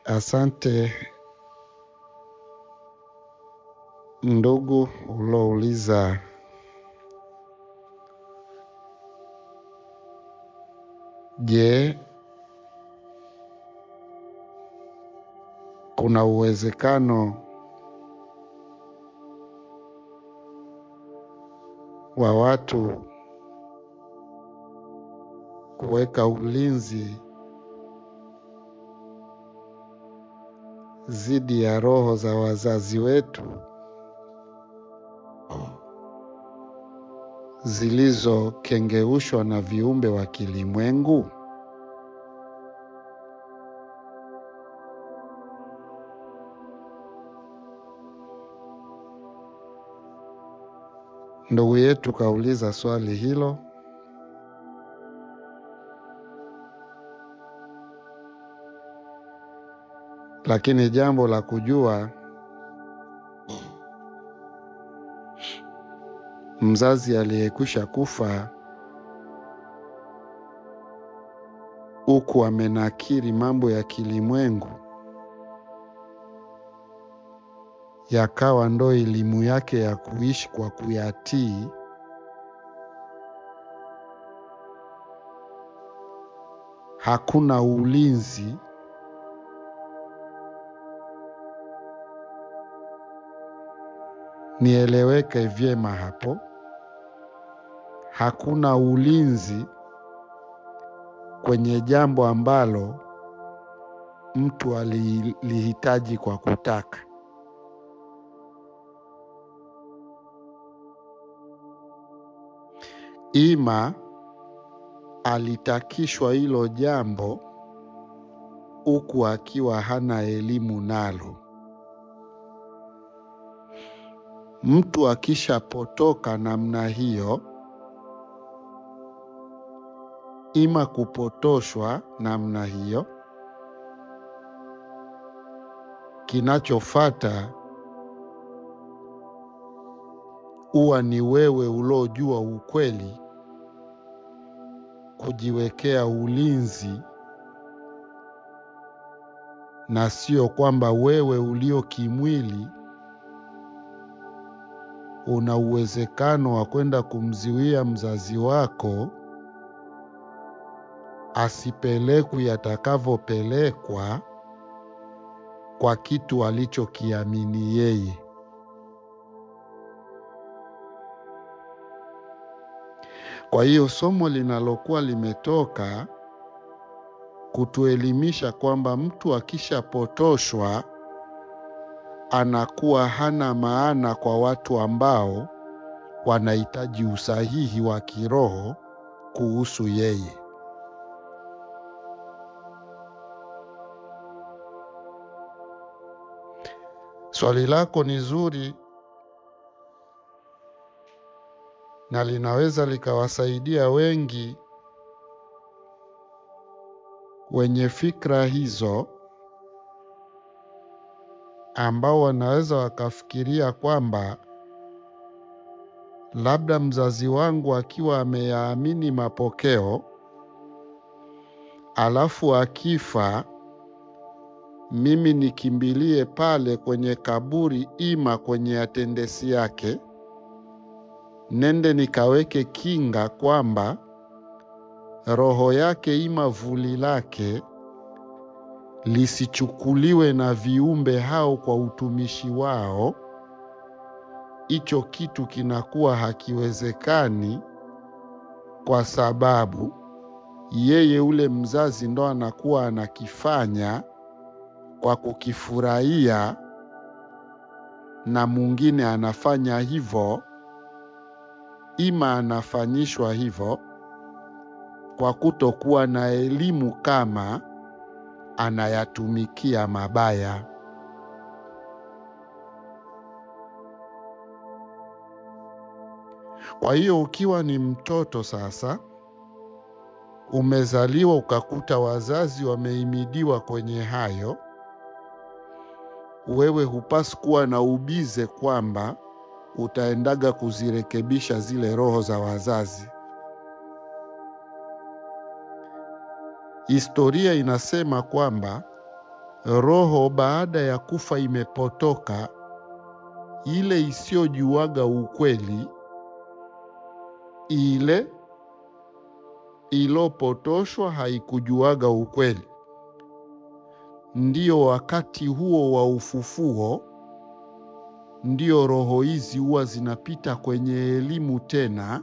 Asante ndugu ulouliza je, kuna uwezekano wa watu kuweka ulinzi dhidi ya roho za wazazi wetu zilizokengeushwa na viumbe wa kilimwengu? Ndugu yetu kauliza swali hilo, lakini jambo la kujua, mzazi aliyekwisha kufa huku amenakiri mambo ya kilimwengu yakawa ndo elimu yake ya kuishi kwa kuyatii, hakuna ulinzi nieleweke vyema hapo. Hakuna ulinzi kwenye jambo ambalo mtu alilihitaji kwa kutaka. Ima alitakishwa hilo jambo huku akiwa hana elimu nalo. Mtu akishapotoka namna hiyo, ima kupotoshwa namna hiyo, kinachofuata huwa ni wewe uliojua ukweli kujiwekea ulinzi, na sio kwamba wewe ulio kimwili una uwezekano wa kwenda kumziwia mzazi wako asipelekwe yatakavyopelekwa kwa kitu alichokiamini yeye. Kwa hiyo somo linalokuwa limetoka kutuelimisha kwamba mtu akishapotoshwa anakuwa hana maana kwa watu ambao wanahitaji usahihi wa kiroho kuhusu yeye. Swali lako ni zuri na linaweza likawasaidia wengi wenye fikra hizo, ambao wanaweza wakafikiria kwamba labda mzazi wangu akiwa ameyaamini mapokeo, alafu akifa mimi nikimbilie pale kwenye kaburi, ima kwenye atendesi yake, nende nikaweke kinga kwamba roho yake ima vuli lake lisichukuliwe na viumbe hao kwa utumishi wao. Hicho kitu kinakuwa hakiwezekani, kwa sababu yeye ule mzazi ndo anakuwa anakifanya kwa kukifurahia, na mwingine anafanya hivyo, ima anafanyishwa hivyo kwa kutokuwa na elimu kama anayatumikia mabaya. Kwa hiyo ukiwa ni mtoto sasa, umezaliwa ukakuta wazazi wamehimidiwa kwenye hayo, wewe hupasi kuwa na ubize kwamba utaendaga kuzirekebisha zile roho za wazazi. Historia inasema kwamba roho baada ya kufa imepotoka, ile isiyojuaga ukweli, ile ilopotoshwa haikujuaga ukweli. Ndio wakati huo wa ufufuo, ndio roho hizi huwa zinapita kwenye elimu tena,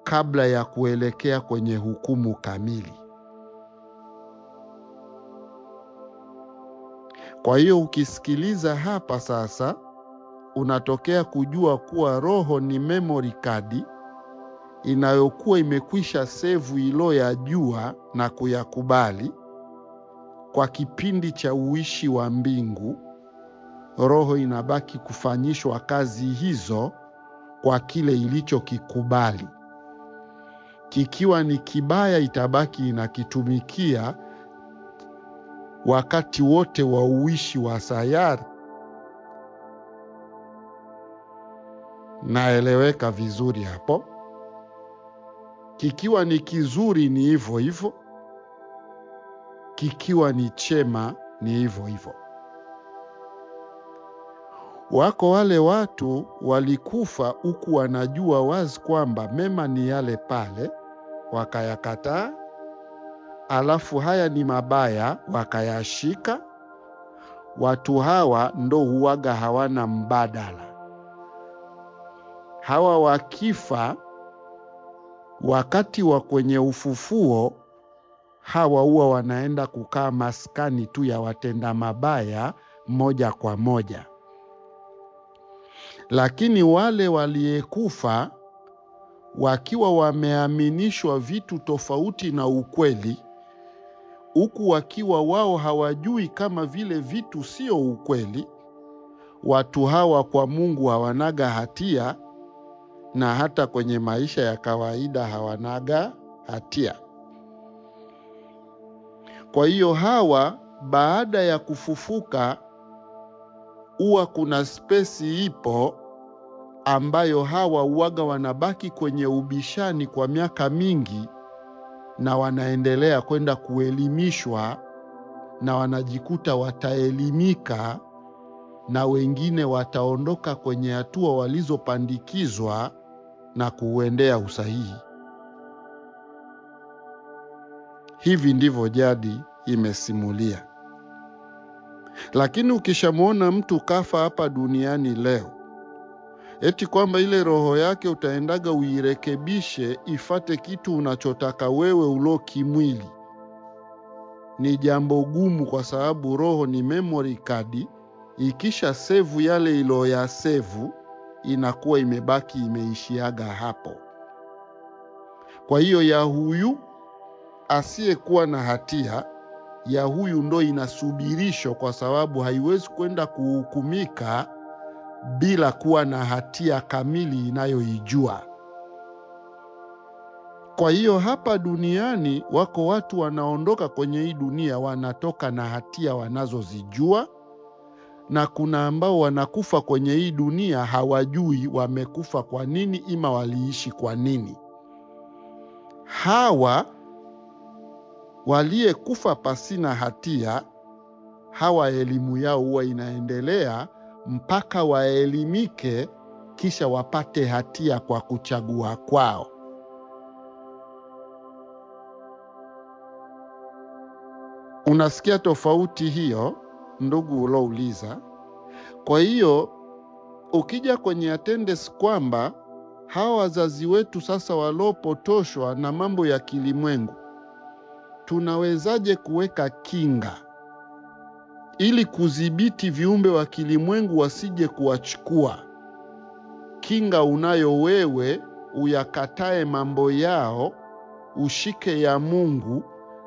kabla ya kuelekea kwenye hukumu kamili. Kwa hiyo ukisikiliza hapa sasa, unatokea kujua kuwa roho ni memory card inayokuwa imekwisha sevu iloyajua na kuyakubali. Kwa kipindi cha uishi wa mbingu, roho inabaki kufanyishwa kazi hizo kwa kile ilichokikubali. Kikiwa ni kibaya, itabaki inakitumikia wakati wote wa uishi wa sayari. Naeleweka vizuri hapo? Kikiwa ni kizuri ni hivyo hivyo, kikiwa ni chema ni hivyo hivyo. Wako wale watu walikufa huku wanajua wazi kwamba mema ni yale pale, wakayakataa. Alafu haya ni mabaya, wakayashika. Watu hawa ndo huwaga hawana mbadala. Hawa wakifa wakati wa kwenye ufufuo, hawa huwa wanaenda kukaa maskani tu ya watenda mabaya moja kwa moja. Lakini wale waliyekufa wakiwa wameaminishwa vitu tofauti na ukweli, huku wakiwa wao hawajui kama vile vitu sio ukweli, watu hawa kwa Mungu hawanaga hatia, na hata kwenye maisha ya kawaida hawanaga hatia. Kwa hiyo hawa baada ya kufufuka, huwa kuna spesi ipo ambayo hawa huwaga wanabaki kwenye ubishani kwa miaka mingi, na wanaendelea kwenda kuelimishwa, na wanajikuta wataelimika, na wengine wataondoka kwenye hatua walizopandikizwa na kuuendea usahihi. Hivi ndivyo jadi imesimulia. Lakini ukishamwona mtu kafa hapa duniani leo, eti kwamba ile roho yake utaendaga uirekebishe ifate kitu unachotaka wewe ulo kimwili, ni jambo gumu, kwa sababu roho ni memory card. Ikisha sevu yale ilo ya sevu, inakuwa imebaki imeishiaga hapo. Kwa hiyo ya huyu asiyekuwa na hatia, ya huyu ndo inasubirishwa, kwa sababu haiwezi kwenda kuhukumika bila kuwa na hatia kamili inayoijua. Kwa hiyo hapa duniani wako watu wanaondoka kwenye hii dunia wanatoka na hatia wanazozijua, na kuna ambao wanakufa kwenye hii dunia hawajui wamekufa kwa nini, ima waliishi kwa nini. Hawa waliyekufa pasina hatia, hawa elimu yao huwa inaendelea mpaka waelimike, kisha wapate hatia kwa kuchagua kwao. Unasikia tofauti hiyo, ndugu ulouliza? Kwa hiyo ukija kwenye attendance kwamba hawa wazazi wetu sasa walopotoshwa na mambo ya kilimwengu, tunawezaje kuweka kinga ili kudhibiti viumbe wa kilimwengu wasije kuwachukua? Kinga unayo wewe, uyakatae mambo yao, ushike ya Mungu,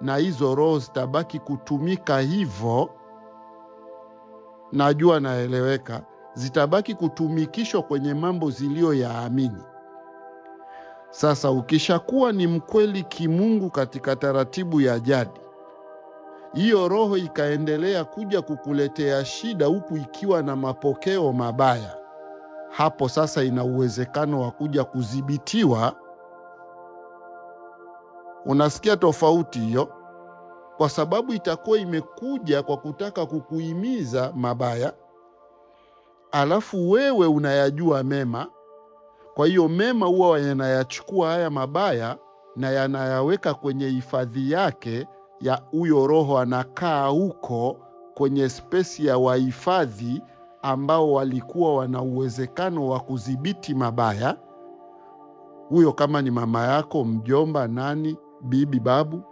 na hizo roho zitabaki kutumika hivyo. Najua naeleweka, zitabaki kutumikishwa kwenye mambo zilio yaamini. Sasa ukishakuwa ni mkweli kimungu katika taratibu ya jadi, hiyo roho ikaendelea kuja kukuletea shida huku ikiwa na mapokeo mabaya, hapo sasa ina uwezekano wa kuja kudhibitiwa. Unasikia tofauti hiyo? kwa sababu itakuwa imekuja kwa kutaka kukuhimiza mabaya, alafu wewe unayajua mema. Kwa hiyo mema huwa yanayachukua haya mabaya na yanayaweka kwenye hifadhi yake ya huyo roho, anakaa huko kwenye spesi ya wahifadhi ambao walikuwa wana uwezekano wa kudhibiti mabaya. Huyo kama ni mama yako, mjomba, nani, bibi, babu,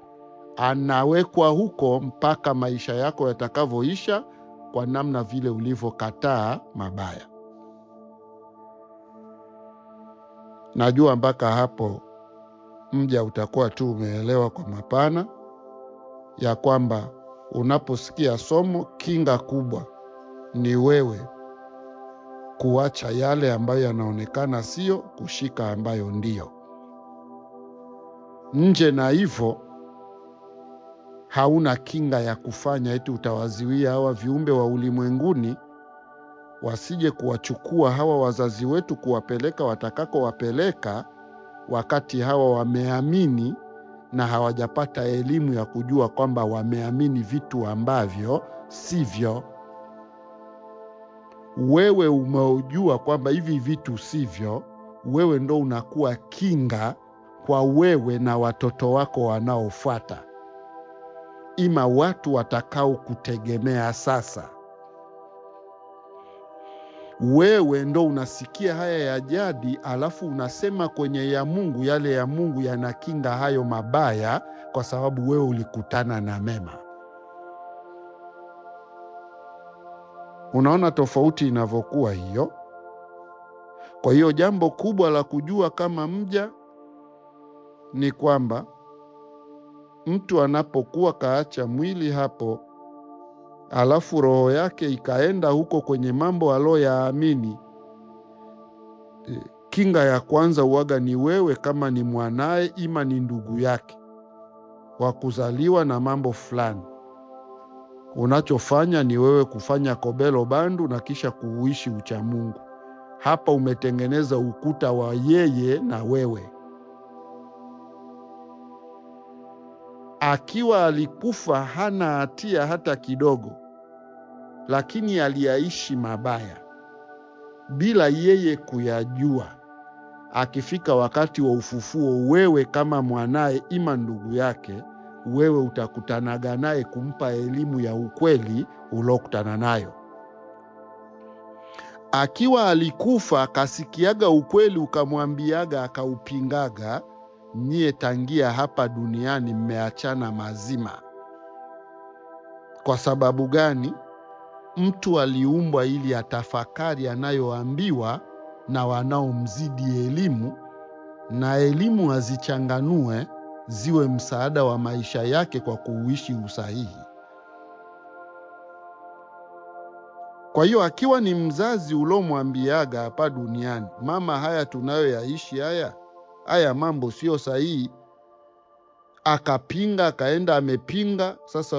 anawekwa huko mpaka maisha yako yatakavyoisha, kwa namna vile ulivyokataa mabaya. Najua mpaka hapo mja utakuwa tu umeelewa kwa mapana ya kwamba unaposikia somo, kinga kubwa ni wewe kuacha yale ambayo yanaonekana sio, kushika ambayo ndio. Nje na hivyo hauna kinga ya kufanya eti utawaziwia hawa viumbe wa ulimwenguni wasije kuwachukua hawa wazazi wetu kuwapeleka watakako wapeleka, wakati hawa wameamini na hawajapata elimu ya kujua kwamba wameamini vitu ambavyo sivyo. Wewe umeujua kwamba hivi vitu sivyo, wewe ndo unakuwa kinga kwa wewe na watoto wako wanaofuata, ima watu watakao kutegemea sasa. Wewe ndo unasikia haya ya jadi, alafu unasema kwenye ya Mungu, yale ya Mungu yanakinga hayo mabaya, kwa sababu wewe ulikutana na mema. Unaona tofauti inavyokuwa hiyo? Kwa hiyo jambo kubwa la kujua kama mja ni kwamba mtu anapokuwa kaacha mwili hapo, alafu roho yake ikaenda huko kwenye mambo aliyoyaamini, kinga ya kwanza uwaga ni wewe, kama ni mwanaye ima ni ndugu yake wa kuzaliwa na mambo fulani. Unachofanya ni wewe kufanya kobelo bandu na kisha kuuishi uchamungu. Hapa umetengeneza ukuta wa yeye na wewe. Akiwa alikufa hana hatia hata kidogo, lakini aliyaishi mabaya bila yeye kuyajua. Akifika wakati wa ufufuo, wewe kama mwanaye ima ndugu yake, wewe utakutanaga naye kumpa elimu ya ukweli uliokutana nayo. Akiwa alikufa akasikiaga ukweli ukamwambiaga akaupingaga, nyie tangia hapa duniani mmeachana mazima. Kwa sababu gani? Mtu aliumbwa ili atafakari anayoambiwa na wanaomzidi elimu, na elimu azichanganue ziwe msaada wa maisha yake kwa kuishi usahihi. Kwa hiyo akiwa ni mzazi ulomwambiaga hapa duniani, mama, haya tunayoyaishi haya mambo sio sahihi, akapinga, akaenda amepinga, sasa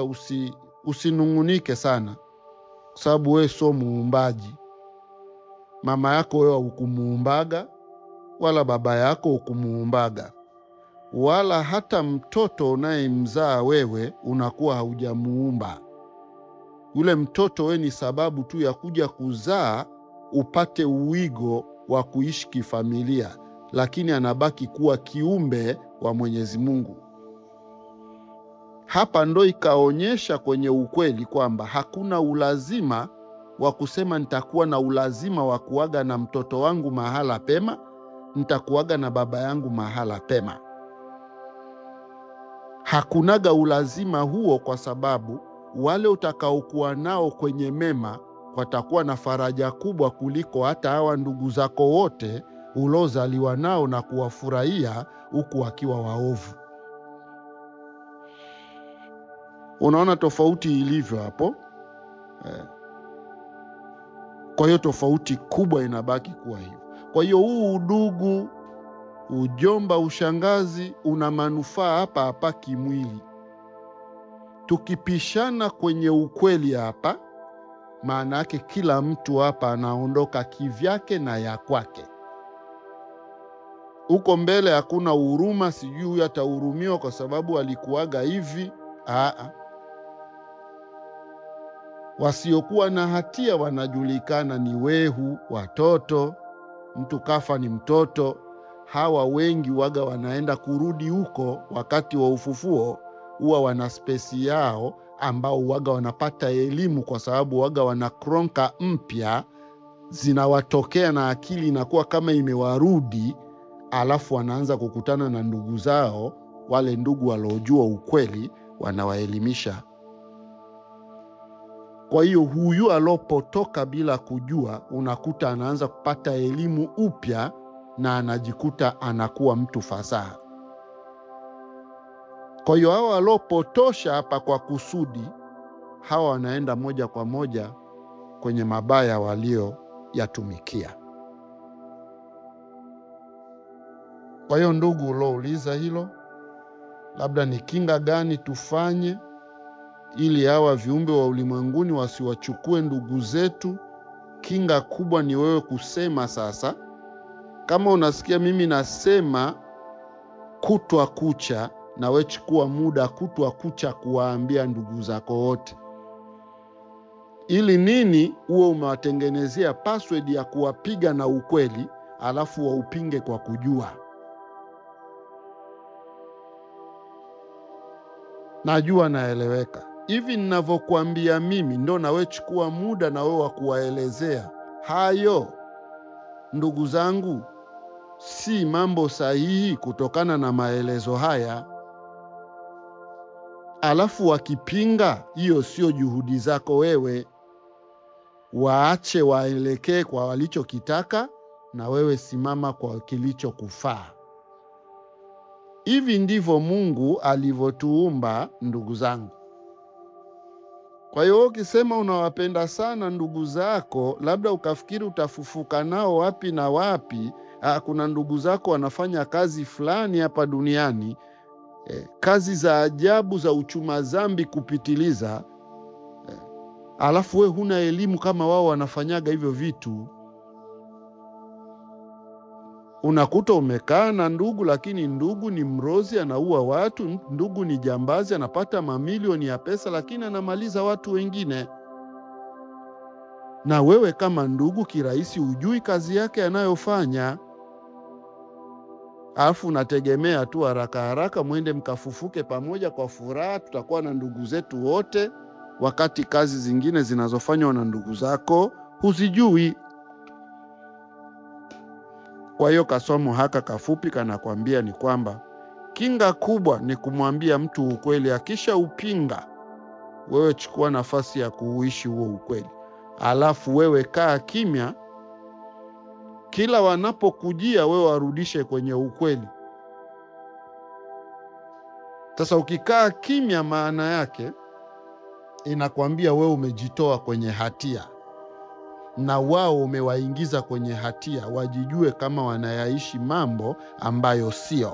usinungunike sana, sababu wewe sio muumbaji. Mama yako wewe hukumuumbaga, wala baba yako hukumuumbaga, wala hata mtoto unayemzaa wewe unakuwa haujamuumba. Yule mtoto wewe ni sababu tu ya kuja kuzaa upate uwigo wa kuishi kifamilia, lakini anabaki kuwa kiumbe wa Mwenyezi Mungu. Hapa ndo ikaonyesha kwenye ukweli kwamba hakuna ulazima wa kusema nitakuwa na ulazima wa kuaga na mtoto wangu mahala pema, nitakuaga na baba yangu mahala pema. Hakunaga ulazima huo, kwa sababu wale utakaokuwa nao kwenye mema watakuwa na faraja kubwa kuliko hata hawa ndugu zako wote ulozaliwa nao na kuwafurahia huku wakiwa waovu. Unaona tofauti ilivyo hapo? Kwa hiyo tofauti kubwa inabaki kuwa hivyo. Kwa hiyo huu udugu, ujomba, ushangazi una manufaa hapa hapa kimwili. Tukipishana kwenye ukweli hapa, maana yake kila mtu hapa anaondoka kivyake na ya kwake. Huko mbele hakuna huruma, sijui huyu atahurumiwa kwa sababu alikuwaga hivi. Wasiokuwa na hatia wanajulikana ni wehu, watoto. Mtu kafa ni mtoto. Hawa wengi waga wanaenda kurudi huko wakati wa ufufuo, huwa wana spesi yao ambao waga wanapata elimu, kwa sababu waga wana kronka mpya zinawatokea na akili inakuwa kama imewarudi, alafu wanaanza kukutana na ndugu zao, wale ndugu waliojua ukweli wanawaelimisha. Kwa hiyo huyu alopotoka bila kujua, unakuta anaanza kupata elimu upya na anajikuta anakuwa mtu fasaha. Kwa hiyo hawa alopotosha hapa kwa kusudi, hawa wanaenda moja kwa moja kwenye mabaya walioyatumikia. Kwa hiyo ndugu ulouliza hilo, labda ni kinga gani tufanye ili hawa viumbe wa ulimwenguni wasiwachukue ndugu zetu? Kinga kubwa ni wewe kusema sasa. Kama unasikia mimi nasema kutwa kucha, na wewe chukua muda kutwa kucha kuwaambia ndugu zako wote. Ili nini? Uwe umewatengenezea password ya kuwapiga na ukweli, alafu waupinge kwa kujua. Najua naeleweka. Hivi ninavyokuambia mimi, ndo na wewe chukua muda na wewe wa kuwaelezea hayo. Ndugu zangu, si mambo sahihi kutokana na maelezo haya. Alafu wakipinga, hiyo sio juhudi zako wewe. Waache waelekee kwa walichokitaka, na wewe simama kwa kilichokufaa. Hivi ndivyo Mungu alivyotuumba, ndugu zangu. Kwa hiyo ukisema unawapenda sana ndugu zako, labda ukafikiri utafufuka nao wapi na wapi. Kuna ndugu zako wanafanya kazi fulani hapa duniani, kazi za ajabu za uchuma zambi kupitiliza, alafu we huna elimu kama wao wanafanyaga hivyo vitu. Unakuta umekaa na ndugu, lakini ndugu ni mrozi, anaua watu. Ndugu ni jambazi, anapata mamilioni ya pesa, lakini anamaliza watu wengine. Na wewe kama ndugu kirahisi hujui kazi yake anayofanya, alafu unategemea tu haraka haraka mwende mkafufuke pamoja kwa furaha, tutakuwa na ndugu zetu wote, wakati kazi zingine zinazofanywa na ndugu zako huzijui. Kwa hiyo kasomo haka kafupi kanakwambia ni kwamba kinga kubwa ni kumwambia mtu ukweli. Akisha upinga, wewe chukua nafasi ya kuuishi huo ukweli, alafu wewe kaa kimya. Kila wanapokujia wewe warudishe kwenye ukweli. Sasa ukikaa kimya, maana yake inakwambia wewe umejitoa kwenye hatia, na wao umewaingiza kwenye hatia, wajijue kama wanayaishi mambo ambayo sio.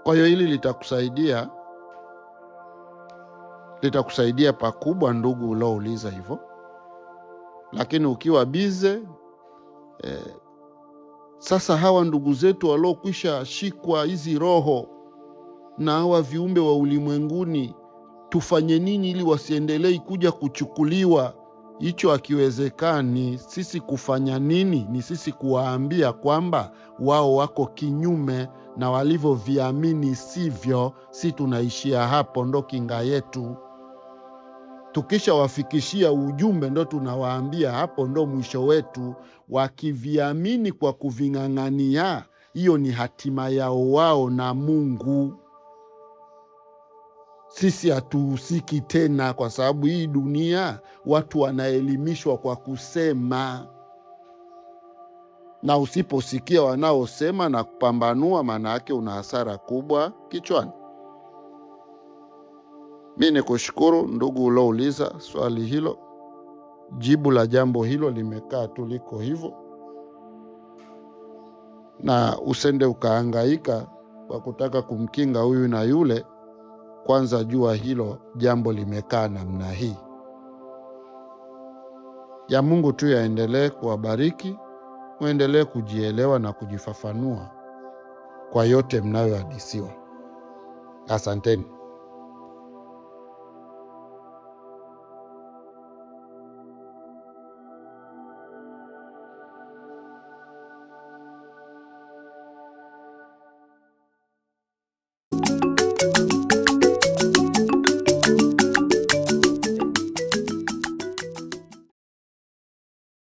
Kwa hiyo hili litakusaidia pakubwa, ndugu ulouliza hivyo. Lakini ukiwa bize sasa hawa ndugu zetu waliokwisha shikwa hizi roho na hawa viumbe wa ulimwenguni, tufanye nini ili wasiendelei kuja kuchukuliwa? Hicho hakiwezekani. Sisi kufanya nini? Ni sisi kuwaambia kwamba wao wako kinyume na walivyoviamini sivyo. Si tunaishia hapo, ndo kinga yetu. Tukisha wafikishia ujumbe, ndo tunawaambia hapo ndo mwisho wetu. Wakiviamini kwa kuving'ang'ania, hiyo ni hatima yao wao na Mungu. Sisi hatuhusiki tena, kwa sababu hii dunia watu wanaelimishwa kwa kusema, na usiposikia wanaosema na kupambanua, maana yake una hasara kubwa kichwani. Mimi nikushukuru ndugu ulouliza swali hilo. Jibu la jambo hilo limekaa tu liko hivyo, na usende ukahangaika kwa kutaka kumkinga huyu na yule. Kwanza jua hilo jambo limekaa namna hii. Ya Mungu tu yaendelee kuwabariki, muendelee kujielewa na kujifafanua kwa yote mnayohadisiwa. Asanteni.